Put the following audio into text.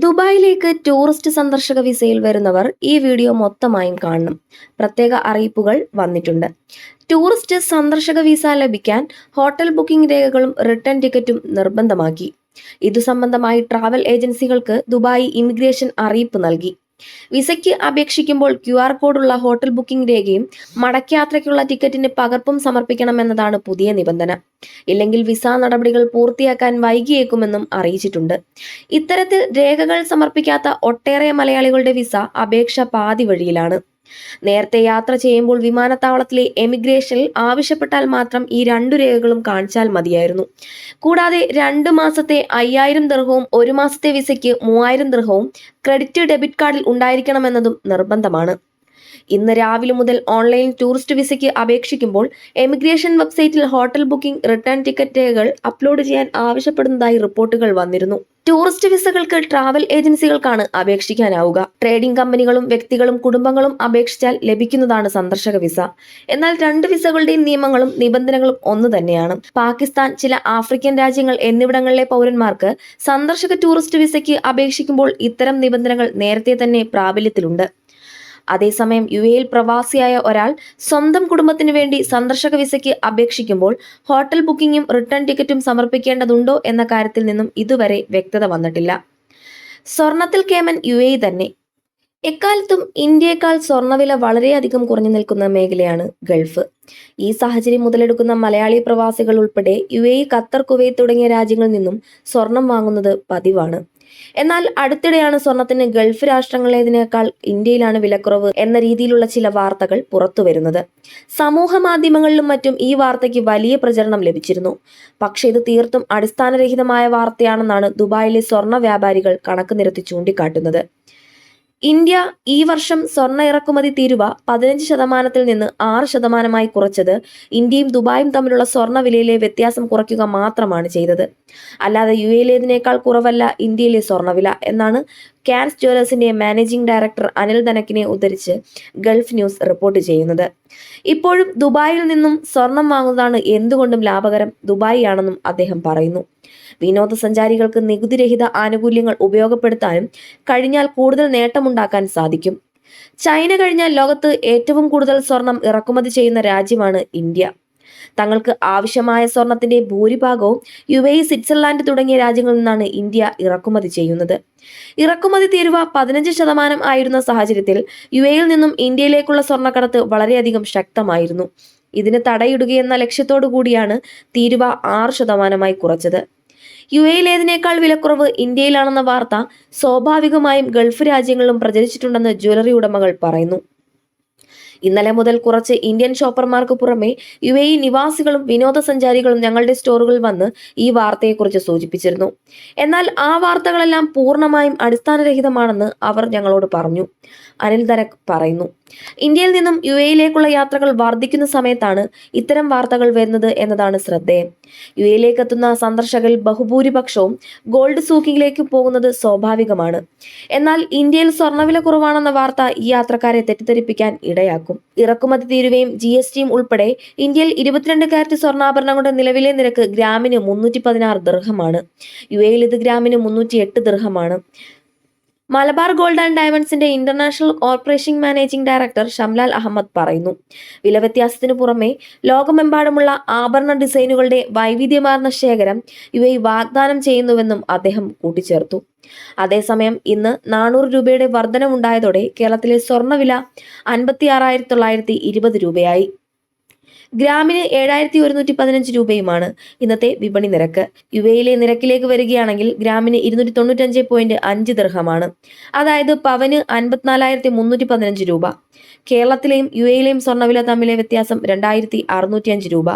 ദുബായിലേക്ക് ടൂറിസ്റ്റ് സന്ദർശക വിസയിൽ വരുന്നവർ ഈ വീഡിയോ മൊത്തമായും കാണണം. പ്രത്യേക അറിയിപ്പുകൾ വന്നിട്ടുണ്ട്. ടൂറിസ്റ്റ് സന്ദർശക വിസ ലഭിക്കാൻ ഹോട്ടൽ ബുക്കിംഗ് രേഖകളും റിട്ടേൺ ടിക്കറ്റും നിർബന്ധമാക്കി. ഇതു സംബന്ധമായി ട്രാവൽ ഏജൻസികൾക്ക് ദുബായ് ഇമിഗ്രേഷൻ അറിയിപ്പ് നൽകി. വിസയ്ക്ക് അപേക്ഷിക്കുമ്പോൾ QR കോഡുള്ള ഹോട്ടൽ ബുക്കിംഗ് രേഖയും മടക്കയാത്രയ്ക്കുള്ള ടിക്കറ്റിന് പകർപ്പും സമർപ്പിക്കണമെന്നതാണ് പുതിയ നിബന്ധന. ഇല്ലെങ്കിൽ വിസ നടപടികൾ പൂർത്തിയാക്കാൻ വൈകിയേക്കുമെന്നും അറിയിച്ചിട്ടുണ്ട്. ഇത്തരത്തിൽ രേഖകൾ സമർപ്പിക്കാത്ത ഒട്ടേറെ മലയാളികളുടെ വിസ അപേക്ഷ പാതി വഴിയിലാണ്. നേരത്തെ യാത്ര ചെയ്യുമ്പോൾ വിമാനത്താവളത്തിലെ എമിഗ്രേഷനിൽ ആവശ്യപ്പെട്ടാൽ മാത്രം ഈ രണ്ടു രേഖകളും കാണിച്ചാൽ മതിയായിരുന്നു. കൂടാതെ 2 മാസത്തെ 5000 ദിർഹവും 1 മാസത്തെ വിസയ്ക്ക് 3000 ദിർഹവും ക്രെഡിറ്റ് ഡെബിറ്റ് കാർഡിൽ ഉണ്ടായിരിക്കണമെന്നതും നിർബന്ധമാണ്. ഇന്ന് രാവിലെ മുതൽ ഓൺലൈൻ ടൂറിസ്റ്റ് വിസയ്ക്ക് അപേക്ഷിക്കുമ്പോൾ എമിഗ്രേഷൻ വെബ്സൈറ്റിൽ ഹോട്ടൽ ബുക്കിംഗ്, റിട്ടേൺ ടിക്കറ്റ് രേഖകൾ അപ്ലോഡ് ചെയ്യാൻ ആവശ്യപ്പെടുന്നതായി റിപ്പോർട്ടുകൾ വന്നിരുന്നു. ടൂറിസ്റ്റ് വിസകൾക്ക് ട്രാവൽ ഏജൻസികൾക്കാണ് അപേക്ഷിക്കാനാവുക. ട്രേഡിംഗ് കമ്പനികളും വ്യക്തികളും കുടുംബങ്ങളും അപേക്ഷിച്ചാൽ ലഭിക്കുന്നതാണ് സന്ദർശക വിസ. എന്നാൽ 2 വിസകളുടെയും നിയമങ്ങളും നിബന്ധനകളും ഒന്നു തന്നെയാണ്. പാകിസ്ഥാൻ, ചില ആഫ്രിക്കൻ രാജ്യങ്ങൾ എന്നിവിടങ്ങളിലെ പൗരന്മാർക്ക് സന്ദർശക ടൂറിസ്റ്റ് വിസയ്ക്ക് അപേക്ഷിക്കുമ്പോൾ ഇത്തരം നിബന്ധനകൾ നേരത്തെ തന്നെ പ്രാബല്യത്തിലുണ്ട്. അതേസമയം UAE പ്രവാസിയായ ഒരാൾ സ്വന്തം കുടുംബത്തിനു വേണ്ടി സന്ദർശക വിസയ്ക്ക് അപേക്ഷിക്കുമ്പോൾ ഹോട്ടൽ ബുക്കിംഗും റിട്ടേൺ ടിക്കറ്റും സമർപ്പിക്കേണ്ടതുണ്ടോ എന്ന കാര്യത്തിൽ നിന്നും ഇതുവരെ വ്യക്തത വന്നിട്ടില്ല. സ്വർണത്തിൽ കേമൻ UAE തന്നെ. എക്കാലത്തും ഇന്ത്യയേക്കാൾ സ്വർണ്ണവില വളരെയധികം കുറഞ്ഞു നിൽക്കുന്ന മേഖലയാണ് ഗൾഫ്. ഈ സാഹചര്യം മുതലെടുക്കുന്ന മലയാളി പ്രവാസികൾ ഉൾപ്പെടെ UAE, ഖത്തർ, കുവൈത്ത് തുടങ്ങിയ രാജ്യങ്ങളിൽ നിന്നും സ്വർണം വാങ്ങുന്നത് പതിവാണ്. എന്നാൽ അടുത്തിടെയാണ് സ്വർണത്തിന് ഗൾഫ് രാഷ്ട്രങ്ങളിലേതിനേക്കാൾ ഇന്ത്യയിലാണ് വിലക്കുറവ് എന്ന രീതിയിലുള്ള ചില വാർത്തകൾ പുറത്തുവരുന്നത്. സമൂഹ മാധ്യമങ്ങളിലും മറ്റും ഈ വാർത്തയ്ക്ക് വലിയ പ്രചരണം ലഭിച്ചിരുന്നു. പക്ഷേ ഇത് തീർത്തും അടിസ്ഥാനരഹിതമായ വാർത്തയാണെന്നാണ് ദുബായിലെ സ്വർണ്ണ വ്യാപാരികൾ കണക്ക് നിരത്തി ചൂണ്ടിക്കാട്ടുന്നത്. ഇന്ത്യ ഈ വർഷം സ്വർണ്ണ ഇറക്കുമതി തീരുവ 15% നിന്ന് 6% കുറച്ചത് ഇന്ത്യയും ദുബായും തമ്മിലുള്ള സ്വർണ്ണ വിലയിലെ വ്യത്യാസം കുറയ്ക്കുക മാത്രമാണ് ചെയ്തത്. അല്ലാതെ UAE-ലേതിനേക്കാൾ കുറവല്ല ഇന്ത്യയിലെ സ്വർണ്ണവില എന്നാണ് ക്യാൻസ് ജ്വല്ലേഴ്സിന്റെ മാനേജിംഗ് ഡയറക്ടർ അനിൽ ധനക്കിനെ ഉദ്ധരിച്ച് ഗൾഫ് ന്യൂസ് റിപ്പോർട്ട് ചെയ്യുന്നത്. ഇപ്പോഴും ദുബായിൽ നിന്നും സ്വർണം വാങ്ങുന്നതാണ് എന്തുകൊണ്ടും ലാഭകരം ദുബായ് ആണെന്നും അദ്ദേഹം പറയുന്നു. വിനോദസഞ്ചാരികൾക്ക് നികുതിരഹിത ആനുകൂല്യങ്ങൾ ഉപയോഗപ്പെടുത്താനും കഴിഞ്ഞാൽ കൂടുതൽ നേട്ടമുണ്ടാക്കാൻ സാധിക്കും. ചൈന കഴിഞ്ഞാൽ ലോകത്ത് ഏറ്റവും കൂടുതൽ സ്വർണം ഇറക്കുമതി ചെയ്യുന്ന രാജ്യമാണ് ഇന്ത്യ. തങ്ങൾക്ക് ആവശ്യമായ സ്വർണത്തിന്റെ ഭൂരിഭാഗവും UAE, സ്വിറ്റ്സർലാൻഡ് തുടങ്ങിയ രാജ്യങ്ങളിൽ നിന്നാണ് ഇന്ത്യ ഇറക്കുമതി ചെയ്യുന്നത്. ഇറക്കുമതി തീരുവ 15% ആയിരുന്ന സാഹചര്യത്തിൽ UAE-യിൽ നിന്നും ഇന്ത്യയിലേക്കുള്ള സ്വർണ്ണക്കടത്ത് വളരെയധികം ശക്തമായിരുന്നു. ഇതിന് തടയിടുകയെന്ന ലക്ഷ്യത്തോടു കൂടിയാണ് തീരുവ 6% കുറച്ചത്. UAE-ലേതിനേക്കാൾ വിലക്കുറവ് ഇന്ത്യയിലാണെന്ന വാർത്ത സ്വാഭാവികമായും ഗൾഫ് രാജ്യങ്ങളിലും പ്രചരിച്ചിട്ടുണ്ടെന്ന് ജ്വല്ലറി ഉടമകൾ പറയുന്നു. ഇന്നലെ മുതൽ കുറച്ച് ഇന്ത്യൻ ഷോപ്പർമാർക്ക് പുറമെ UAE നിവാസികളും വിനോദസഞ്ചാരികളും ഞങ്ങളുടെ സ്റ്റോറുകളിൽ വന്ന് ഈ വാർത്തയെക്കുറിച്ച് സൂചിപ്പിച്ചിരുന്നു. എന്നാൽ ആ വാർത്തകളെല്ലാം പൂർണ്ണമായും അടിസ്ഥാനരഹിതമാണെന്ന് അവർ ഞങ്ങളോട് പറഞ്ഞു. അനിൽ ധനക് പറയുന്നു. ഇന്ത്യയിൽ നിന്നും UAE-ലേക്കുള്ള യാത്രകൾ വർദ്ധിക്കുന്ന സമയത്താണ് ഇത്തരം വാർത്തകൾ വരുന്നത് എന്നതാണ് ശ്രദ്ധേയം. UAE-ലേക്ക് എത്തുന്ന സന്ദർശകരിൽ ബഹുഭൂരിപക്ഷവും ഗോൾഡ് സൂക്കിങ്ങിലേക്ക് പോകുന്നത് സ്വാഭാവികമാണ്. എന്നാൽ ഇന്ത്യയിൽ സ്വർണ്ണവില കുറവാണെന്ന വാർത്ത ഈ യാത്രക്കാരെ തെറ്റിദ്ധരിപ്പിക്കാൻ ഇടയാക്കും. ഇറക്കുമതി തീരുവയും GST-യും ഉൾപ്പെടെ ഇന്ത്യയിൽ 22 കാരറ്റ് സ്വർണ്ണാഭരണങ്ങളുടെ നിലവിലെ നിരക്ക് ഗ്രാമിന് 316 ദിർഹമാണ്. UAE-യിൽ ഇത് ഗ്രാമിന് 308 ദിർഹമാണ്. മലബാർ ഗോൾഡ് ആൻഡ് ഡയമണ്ട്സിന്റെ international corporation managing director Shamlal Ahmed പറയുന്നു. വില വ്യത്യാസത്തിനു പുറമെ ലോകമെമ്പാടുമുള്ള ആഭരണ ഡിസൈനുകളുടെ വൈവിധ്യമാർന്ന ശേഖരം UAE വാഗ്ദാനം ചെയ്യുന്നുവെന്നും അദ്ദേഹം കൂട്ടിച്ചേർത്തു. അതേസമയം ഇന്ന് 400 രൂപയുടെ വർധനവുണ്ടായതോടെ കേരളത്തിലെ സ്വർണ്ണവില 56,920 രൂപയായി. ഗ്രാമിന് 7,115 രൂപയുമാണ് ഇന്നത്തെ വിപണി നിരക്ക്. UAE-യിലെ നിരക്കിലേക്ക് വരികയാണെങ്കിൽ ഗ്രാമിന് 295.5 ദിർഹമാണ്. അതായത് പവന് 54,315 രൂപ. കേരളത്തിലെയും UAE-യിലെയും സ്വർണ്ണവില തമ്മിലെ വ്യത്യാസം 2,605 രൂപ.